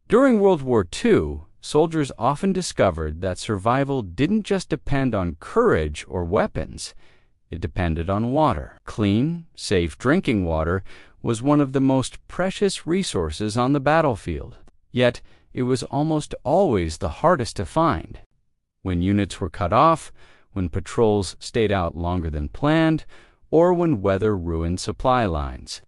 During World War II, soldiers often discovered that survival didn't just depend on courage or weapons. It depended on water. Clean, safe drinking water was one of the most precious resources on the battlefield. Yet, it was almost always the hardest to find. When units were cut off, when patrols stayed out longer than planned, or when weather ruined supply lines,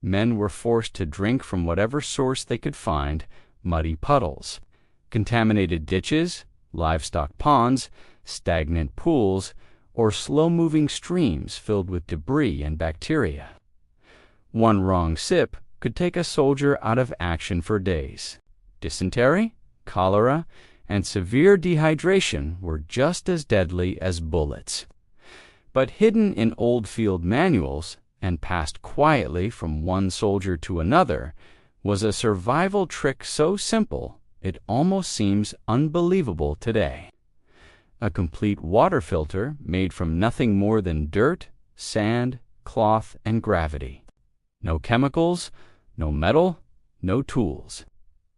men were forced to drink from whatever source they could find: muddy puddles, contaminated ditches, livestock ponds, stagnant pools, or slow-moving streams filled with debris and bacteria. One wrong sip could take a soldier out of action for days. Dysentery, cholera, and severe dehydration were just as deadly as bullets. But hidden in old field manuals and passed quietly from one soldier to another was a survival trick so simple it almost seems unbelievable today. A complete water filter made from nothing more than dirt, sand, cloth, and gravity. No chemicals, no metal, no tools.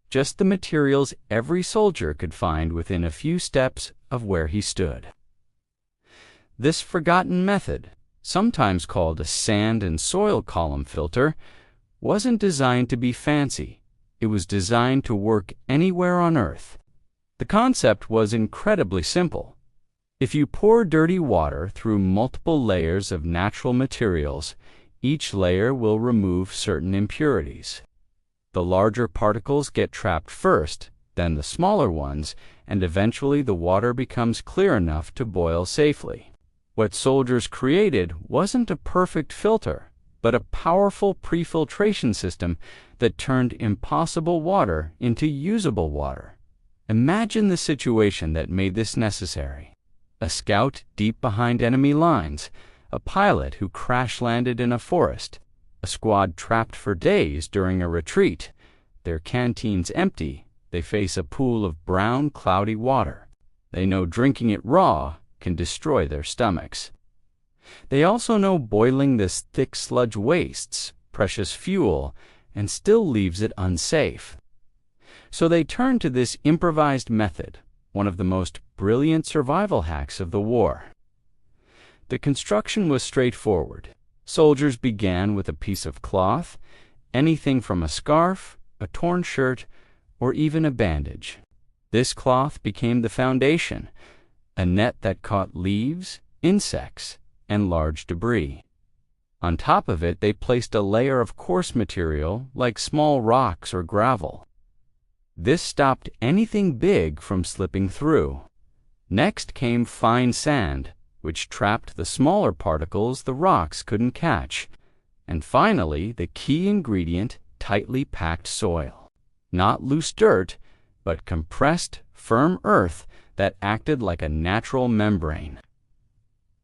Just the materials every soldier could find within a few steps of where he stood. This forgotten method, sometimes called a sand and soil column filter, wasn't designed to be fancy. It was designed to work anywhere on Earth. The concept was incredibly simple. If you pour dirty water through multiple layers of natural materials, each layer will remove certain impurities. The larger particles get trapped first, then the smaller ones, and eventually the water becomes clear enough to boil safely. What soldiers created wasn't a perfect filter, but a powerful pre-filtration system that turned impossible water into usable water. Imagine the situation that made this necessary. A scout deep behind enemy lines, a pilot who crash-landed in a forest, a squad trapped for days during a retreat, their canteens empty, they face a pool of brown, cloudy water. They know drinking it raw can destroy their stomachs. They also know boiling this thick sludge wastes precious fuel and still leaves it unsafe. So they turn to this improvised method, one of the most brilliant survival hacks of the war. The construction was straightforward. Soldiers began with a piece of cloth, anything from a scarf, a torn shirt, or even a bandage. This cloth became the foundation, a net that caught leaves, insects, and large debris. On top of it, they placed a layer of coarse material like small rocks or gravel. This stopped anything big from slipping through. Next came fine sand, which trapped the smaller particles the rocks couldn't catch. And finally, the key ingredient, tightly packed soil. Not loose dirt, but compressed, firm earth that acted like a natural membrane.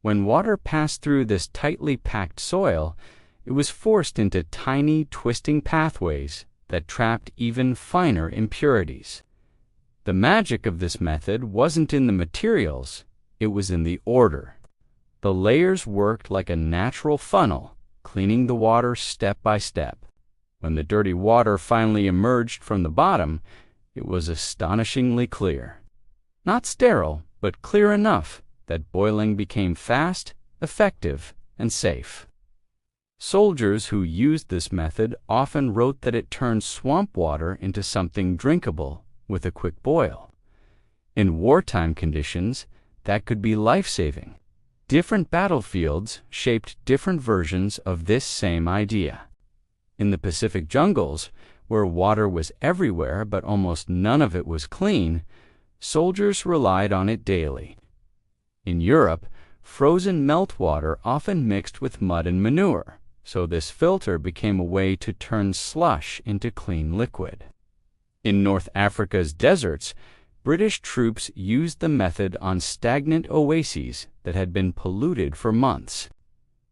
When water passed through this tightly packed soil, it was forced into tiny, twisting pathways that trapped even finer impurities. The magic of this method wasn't in the materials, it was in the order. The layers worked like a natural funnel, cleaning the water step by step. When the dirty water finally emerged from the bottom, it was astonishingly clear. Not sterile, but clear enough that boiling became fast, effective, and safe. Soldiers who used this method often wrote that it turned swamp water into something drinkable with a quick boil. In wartime conditions, that could be life-saving. Different battlefields shaped different versions of this same idea. In the Pacific jungles, where water was everywhere but almost none of it was clean, soldiers relied on it daily. In Europe, frozen meltwater often mixed with mud and manure, so this filter became a way to turn slush into clean liquid. In North Africa's deserts, British troops used the method on stagnant oases that had been polluted for months.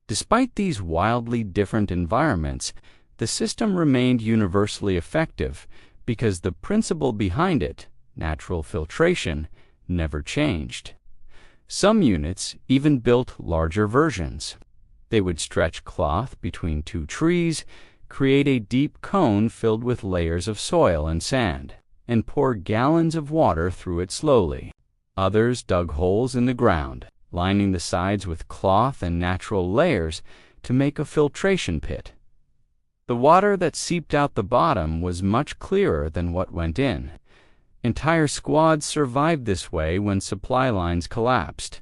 Despite these wildly different environments, the system remained universally effective because the principle behind it, natural filtration, never changed. Some units even built larger versions. They would stretch cloth between two trees, create a deep cone filled with layers of soil and sand. and pour gallons of water through it slowly. Others dug holes in the ground, lining the sides with cloth and natural layers to make a filtration pit. The water that seeped out the bottom was much clearer than what went in. Entire squads survived this way when supply lines collapsed.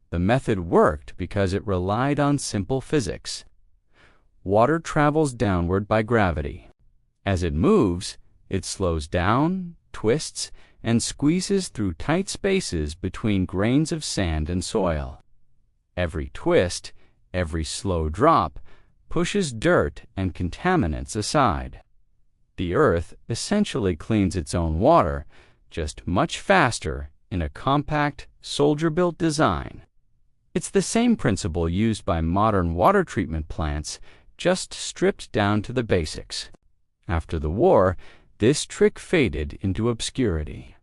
The method worked because it relied on simple physics. Water travels downward by gravity. As it moves, it slows down, twists, and squeezes through tight spaces between grains of sand and soil. Every twist, every slow drop, pushes dirt and contaminants aside. The earth essentially cleans its own water, just much faster in a compact, soldier-built design. It's the same principle used by modern water treatment plants, just stripped down to the basics. After the war, this trick faded into obscurity.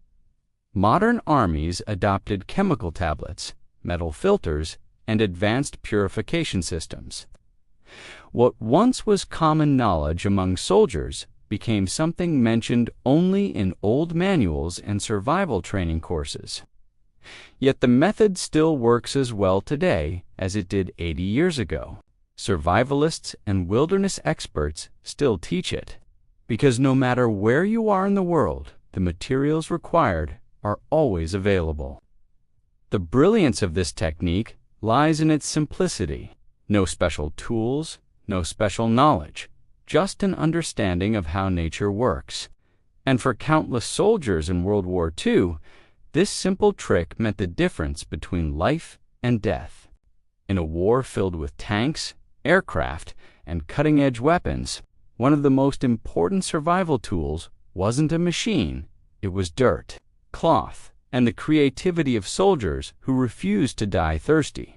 Modern armies adopted chemical tablets, metal filters, and advanced purification systems. What once was common knowledge among soldiers became something mentioned only in old manuals and survival training courses. Yet the method still works as well today as it did 80 years ago. Survivalists and wilderness experts still teach it, because no matter where you are in the world, the materials required are always available. The brilliance of this technique lies in its simplicity. No special tools, no special knowledge, just an understanding of how nature works. And for countless soldiers in World War II, this simple trick meant the difference between life and death. In a war filled with tanks, aircraft, and cutting-edge weapons, one of the most important survival tools wasn't a machine, it was dirt, cloth, and the creativity of soldiers who refused to die thirsty.